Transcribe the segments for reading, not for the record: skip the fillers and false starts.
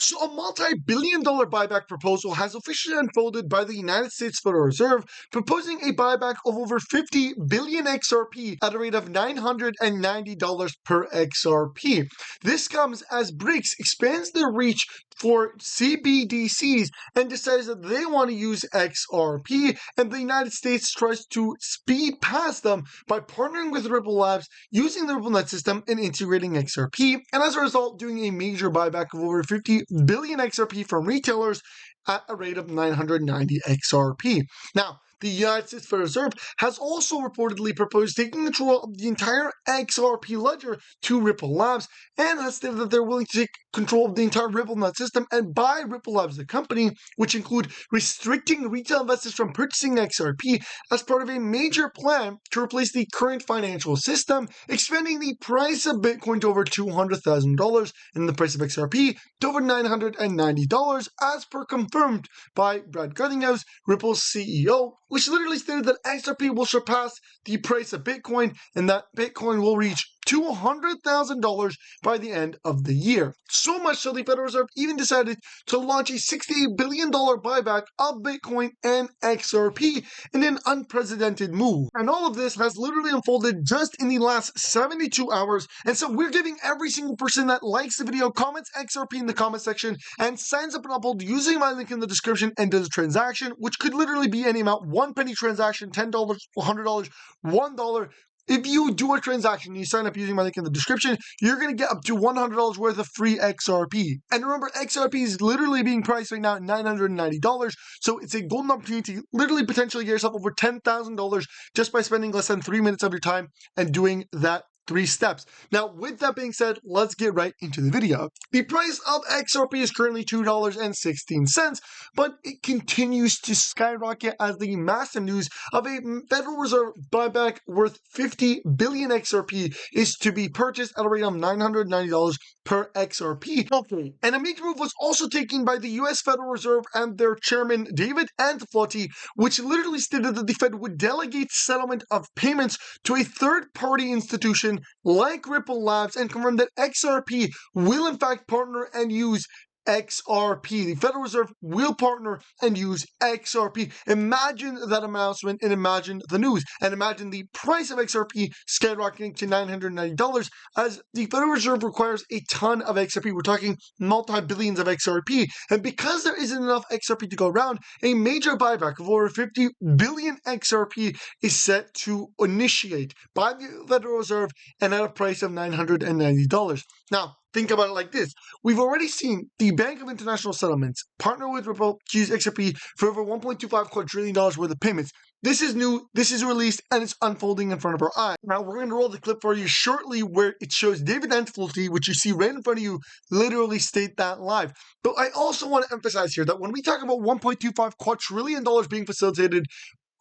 So a multi-billion-dollar buyback proposal has officially unfolded by the United States Federal Reserve, proposing a buyback of over 50 billion XRP at a rate of $990 per XRP. This comes as BRICS expands their reach for CBDCs and decides that they want to use XRP, and the United States tries to speed past them by partnering with Ripple Labs, using the RippleNet system and integrating XRP, and as a result doing a major buyback of over 50 billion XRP from retailers at a rate of 990 XRP. Now, the United States Federal Reserve has also reportedly proposed taking control of the entire XRP ledger to Ripple Labs, and has stated that they're willing to take control of the entire RippleNet system and buy Ripple Labs, the company, which include restricting retail investors from purchasing XRP as part of a major plan to replace the current financial system, expanding the price of Bitcoin to over $200,000 and the price of XRP to over $990, as per confirmed by Brad Garlinghouse, Ripple's CEO, which literally stated that XRP will surpass the price of Bitcoin and that Bitcoin will reach $200,000 by the end of the year. So much so the Federal Reserve even decided to launch a $68 billion buyback of Bitcoin and XRP in an unprecedented move. And all of this has literally unfolded just in the last 72 hours. And so we're giving every single person that likes the video, comments XRP in the comment section, and signs up and upload using my link in the description and does a transaction, which could literally be any amount, 1 penny transaction, $10, $100, $1. If you do a transaction and you sign up using my link in the description, you're going to get up to $100 worth of free XRP. And remember, XRP is literally being priced right now at $990, so it's a golden opportunity to literally potentially get yourself over $10,000 just by spending less than 3 minutes of your time and doing that 3 steps. Now, with that being said, let's get right into the video. The price of XRP is currently $2.16, but it continues to skyrocket as the massive news of a Federal Reserve buyback worth 50 billion XRP is to be purchased at a rate of $990 per XRP. Okay. And a major move was also taken by the US Federal Reserve and their chairman, David Antiflotti, which literally stated that the Fed would delegate settlement of payments to a third-party institution like Ripple Labs, and confirmed that XRP will in fact partner and use XRP. The Federal Reserve will partner and use XRP. Imagine that announcement and imagine the news. And imagine the price of XRP skyrocketing to $990 as the Federal Reserve requires a ton of XRP. We're talking multi-billions of XRP. And because there isn't enough XRP to go around, a major buyback of over 50 billion XRP is set to initiate by the Federal Reserve and at a price of $990. Now, think about it like this. We've already seen the Bank of International Settlements partner with Ripple to use XRP for over $1.25 quadrillion worth of payments. This is new, this is released, and it's unfolding in front of our eyes. Now, we're going to roll the clip for you shortly where it shows David Antiflotti, which you see right in front of you, literally state that live. But I also want to emphasize here that when we talk about $1.25 quadrillion being facilitated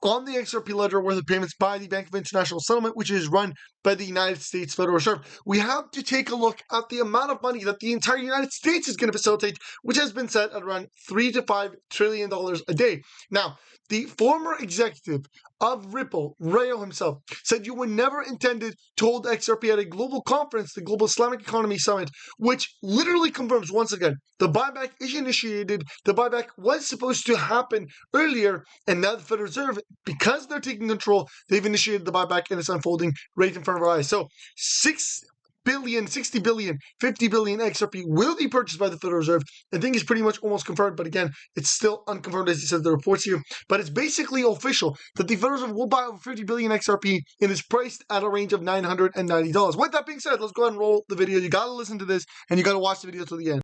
on the XRP ledger worth of payments by the Bank of International Settlement, which is run by the United States Federal Reserve, we have to take a look at the amount of money that the entire United States is going to facilitate, which has been set at around $3 to $5 trillion a day. Now, the former executive of Ripple, Rayo himself, said you were never intended to hold XRP at a global conference, the Global Islamic Economy Summit, which literally confirms once again the buyback is initiated. The buyback was supposed to happen earlier, and now the Federal Reserve, because they're taking control, they've initiated the buyback and it's unfolding right in front of our eyes. So 6 billion, 60 billion, 50 billion XRP will be purchased by the Federal Reserve. I think it's pretty much almost confirmed, but again, it's still unconfirmed as he says the reports here. But it's basically official that the Federal Reserve will buy over 50 billion XRP and is priced at a range of $990. With that being said, let's go ahead and roll the video. You got to listen to this and you got to watch the video till the end.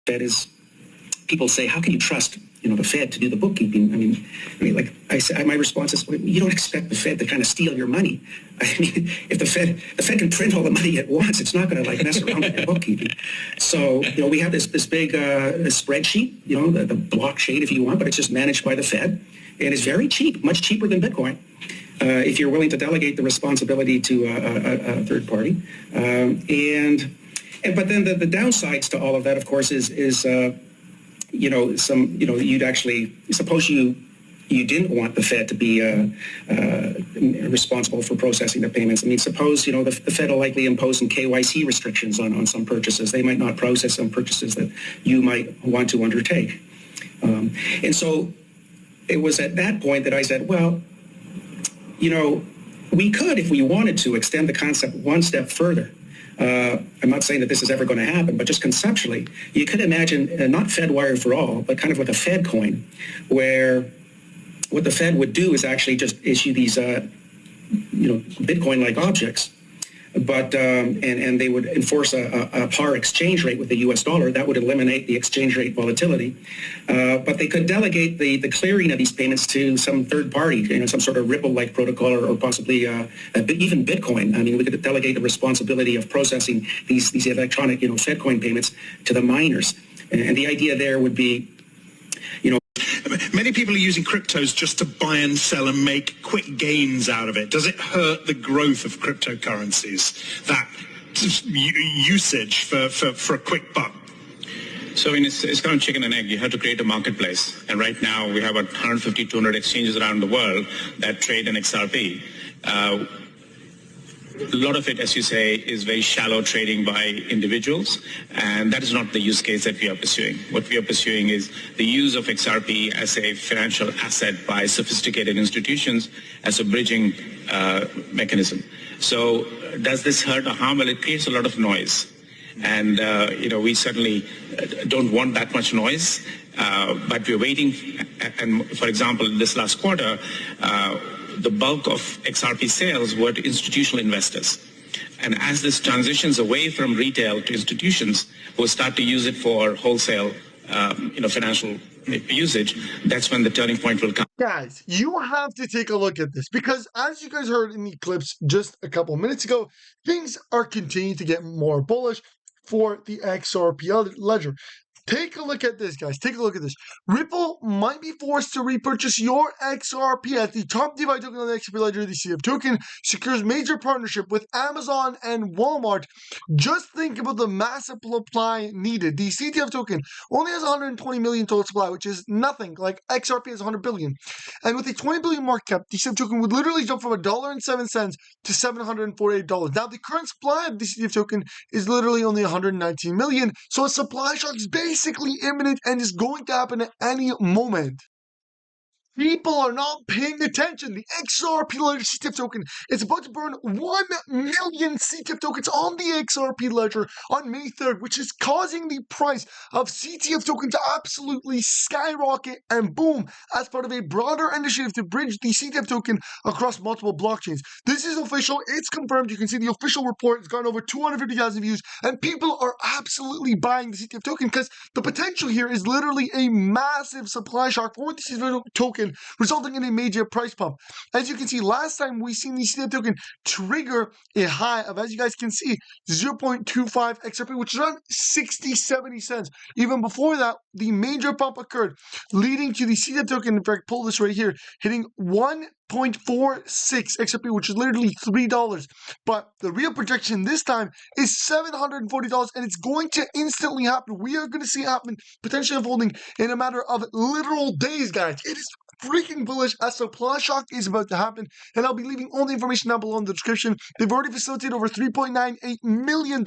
That is, people say, how can you trust, the Fed to do the bookkeeping? I mean, like I said, my response is, you don't expect the Fed to kind of steal your money. I mean, if the Fed can print all the money at once, it's not going to mess around with your bookkeeping. So, we have this big spreadsheet, the blockchain if you want, but it's just managed by the Fed, and it's very cheap, much cheaper than Bitcoin. If you're willing to delegate the responsibility to a third party, but then the downsides to all of that, of course, is you'd actually, suppose you you didn't want the Fed to be responsible for processing the payments. I mean, suppose, the Fed will likely impose some KYC restrictions on some purchases. They might not process some purchases that you might want to undertake. And so it was at that point that I said, well, we could, if we wanted to, extend the concept one step further. I'm not saying that this is ever going to happen, but just conceptually, you could imagine not Fedwire for all, but kind of like a Fed coin, where what the Fed would do is actually just issue these, Bitcoin-like objects, but and they would enforce a par exchange rate with the U.S. dollar. That would eliminate the exchange rate volatility. But they could delegate the clearing of these payments to some third party, some sort of Ripple-like protocol, or possibly even Bitcoin. I mean, we could delegate the responsibility of processing these electronic, Fedcoin payments to the miners. And the idea there would be, many people are using cryptos just to buy and sell and make quick gains out of it. Does it hurt the growth of cryptocurrencies, that usage for a quick buck? So it's kind of chicken and egg. You have to create a marketplace. And right now we have about 150, 200 exchanges around the world that trade in XRP. A lot of it, as you say, is very shallow trading by individuals, and that is not the use case that we are pursuing. What we are pursuing is the use of XRP as a financial asset by sophisticated institutions as a bridging mechanism. So does this hurt or harm? Well, it creates a lot of noise. And, we certainly don't want that much noise, but we're waiting. And for example, this last quarter, the bulk of XRP sales were to institutional investors. And as this transitions away from retail to institutions who start to use it for wholesale, financial usage, that's when the turning point will come. Guys, you have to take a look at this because as you guys heard in the clips just a couple minutes ago, things are continuing to get more bullish for the XRP ledger. Take a look at this, guys. Take a look at this. Ripple might be forced to repurchase your XRP as the top DeFi token on the XRP ledger. The CF token secures major partnership with Amazon and Walmart. Just think about the massive supply needed. The CTF token only has 120 million total supply, which is nothing. Like XRP has 100 billion. And with a 20 billion market cap, the CTF token would literally jump from $1.07 to $748. Now, the current supply of the CTF token is literally only 119 million. So a supply shock is basically imminent and is going to happen at any moment. People are not paying attention. The XRP ledger CTF token is about to burn 1 million CTF tokens on the XRP ledger on May 3rd, which is causing the price of CTF token to absolutely skyrocket and boom as part of a broader initiative to bridge the CTF token across multiple blockchains. This is official. It's confirmed. You can see the official report. It's gotten over 250,000 views and people are absolutely buying the CTF token because the potential here is literally a massive supply shock for the CTF token, resulting in a major price pump. As you can see, last time we seen the CTF token trigger a high of, as you guys can see, 0.25 XRP, which is around 60-70 cents. Even before that, the major pump occurred, leading to the CTF token, in fact, pull this right here, hitting 1.46 XRP, which is literally $3. But the real projection this time is $740, and it's going to instantly happen. We are going to see it happen, potentially unfolding in a matter of literal days, guys. It is freaking bullish. A supply shock is about to happen, and I'll be leaving all the information down below in the description. They've already facilitated over $3.98 million,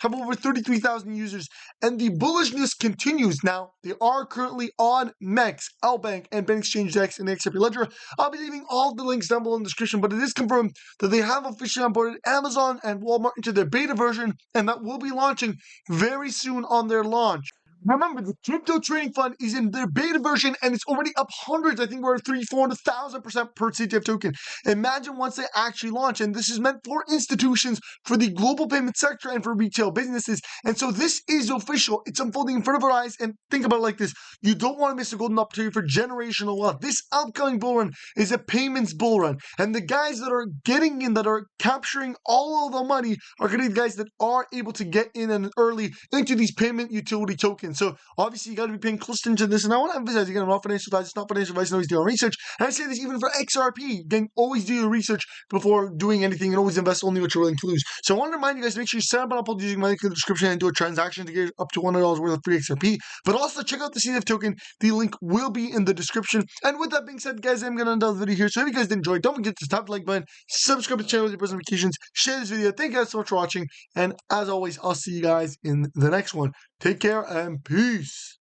have over 33,000 users, and the bullishness continues. Now, they are currently on MEX, LBank, and BitExchange DEX and the XRP ledger. I'll be leaving all the links down below in the description, but it is confirmed that they have officially onboarded Amazon and Walmart into their beta version, and that will be launching very soon on their launch. Remember, the crypto trading fund is in their beta version and it's already up hundreds. I think we're at 400,000% per CTF token. Imagine once they actually launch, and this is meant for institutions, for the global payment sector, and for retail businesses. And so this is official. It's unfolding in front of our eyes. And think about it like this: you don't want to miss a golden opportunity for generational wealth. This upcoming bull run is a payments bull run, and the guys that are getting in, that are capturing all of the money, are going to be the guys that are able to get in and early into these payment utility tokens. So obviously you got to be paying close attention to this. And I want to emphasize again, I'm not financial advice. It's not financial advice. And always do your research. And I say this even for XRP. Again, always do your research before doing anything, and always invest only what you're willing to lose. So I want to remind you guys to make sure you sign up on Uphold using my link in the description and do a transaction to get up to $100 worth of free XRP. But also check out the CDF token. The link will be in the description. And with that being said, guys, I'm going to end the video here. So if you guys did enjoy, don't forget to tap the like button, subscribe to the channel with your post notifications, share this video. Thank you guys so much for watching. And as always, I'll see you guys in the next one. Take care and peace.